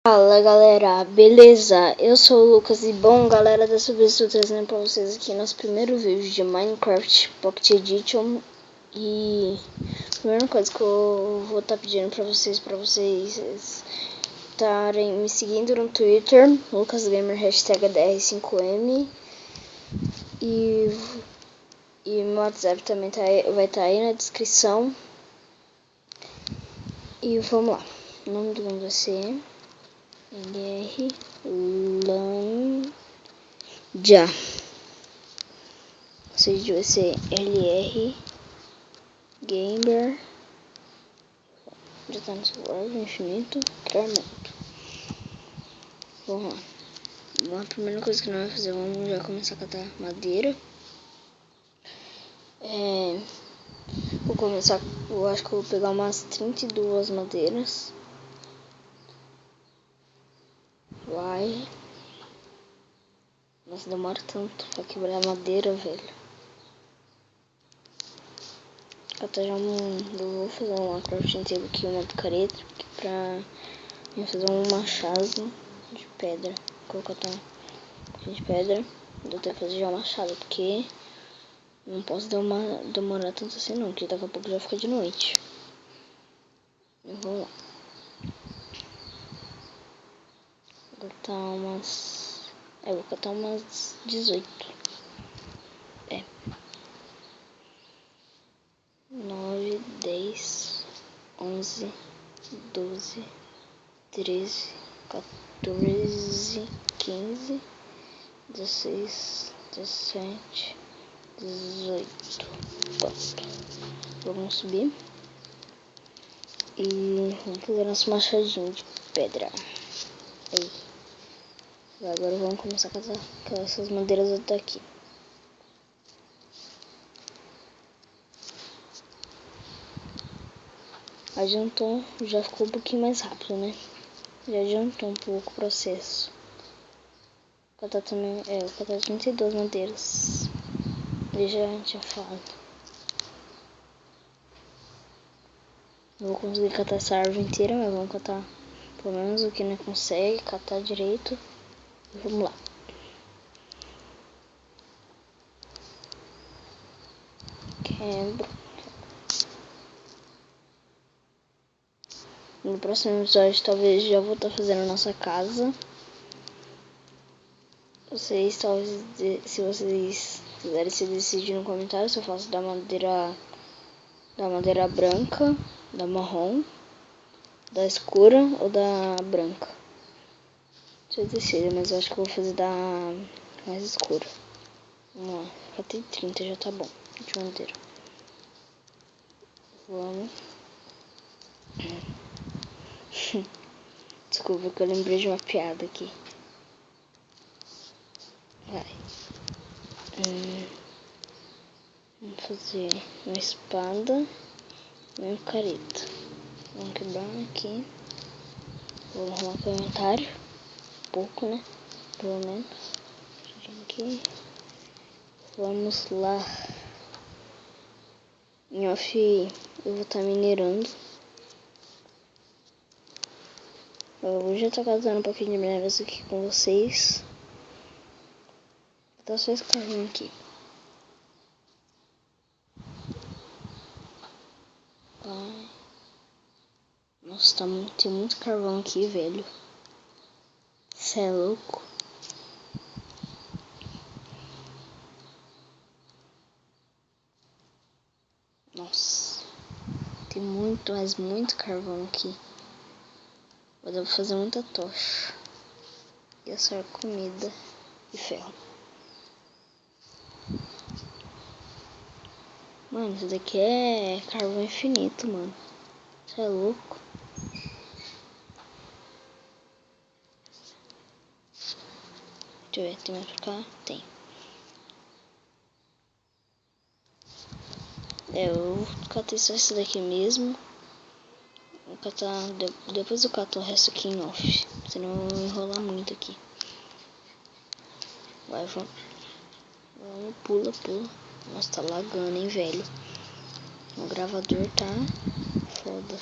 Fala galera, beleza? Eu sou o Lucas e bom galera, dessa vez estou trazendo pra vocês aqui nosso primeiro vídeo de Minecraft Pocket Edition. E a primeira coisa que eu vou estar pedindo pra vocês estarem me seguindo no Twitter, LucasGamer #DR5M. E meu WhatsApp também vai estar aí na descrição. E vamos lá, o nome do mundo vai ser LR Lanja. O vídeo vai ser LR Gamer. Já tá no celular, infinito, criar mundo. Vamos lá. A primeira coisa que nós vamos fazer, vamos já começar a catar madeira. Vou começar, eu acho que eu vou pegar umas 32 madeiras. Vai. Nossa, demora tanto pra quebrar a madeira, velho. Até já eu vou fazer uma crafting table aqui, uma picareta, pra fazer um machado de pedra. Vou colocar um pouquinho de pedra. Eu tenho que fazer já um machado, porque não posso demorar tanto assim não, porque daqui a pouco já fica de noite. Eu vou lá. Vou botar umas... vou botar umas 18. 9, 10, 11, 12, 13, 14, 15, 16, 17, 18. Pronto. Vamos subir. E vamos fazer nosso machadinho de pedra. Aí. Agora vamos começar a catar essas madeiras até aqui. Adiantou, já ficou um pouquinho mais rápido, né? Já adiantou um pouco o processo. Vou catar também, vou catar 32 madeiras. Eu já tinha falado. Não vou conseguir catar essa árvore inteira, mas vamos catar pelo menos o que não consegue catar direito. E vamos lá. Quebra. No próximo episódio talvez já vou estar fazendo a nossa casa. Vocês talvez, se vocês quiserem se decidir no comentário se eu faço da madeira branca, da marrom, da escura ou da branca. Vocês decidem, mas eu acho que eu vou fazer da mais escura. Vamos lá, já tem 30, já tá bom de madeira. Vamos. Desculpa que eu lembrei de uma piada aqui. Vai. Vamos fazer uma espada e uma careta. Vamos quebrar aqui. Vou arrumar o inventário. Pouco, né? Pelo menos. Aqui. Vamos lá. Em off eu vou estar minerando. Eu já tô casando um pouquinho de minérios aqui com vocês. Vou dar só esse carrinho aqui. Nossa, tem muito carvão aqui, velho. Cê é louco. Nossa. Tem muito, mas muito carvão aqui. Vou dar pra fazer muita tocha. E assar comida e ferro. Mano, isso daqui é carvão infinito, mano. Você é louco. Deixa eu ver, tem mais pra cá? Tem. Eu vou catar só esse daqui mesmo. Vou catar, depois eu cato o resto aqui em off. Senão eu vou enrolar muito aqui. Vai, vamos. Pula. Nossa, tá lagando, hein, velho. O gravador tá foda.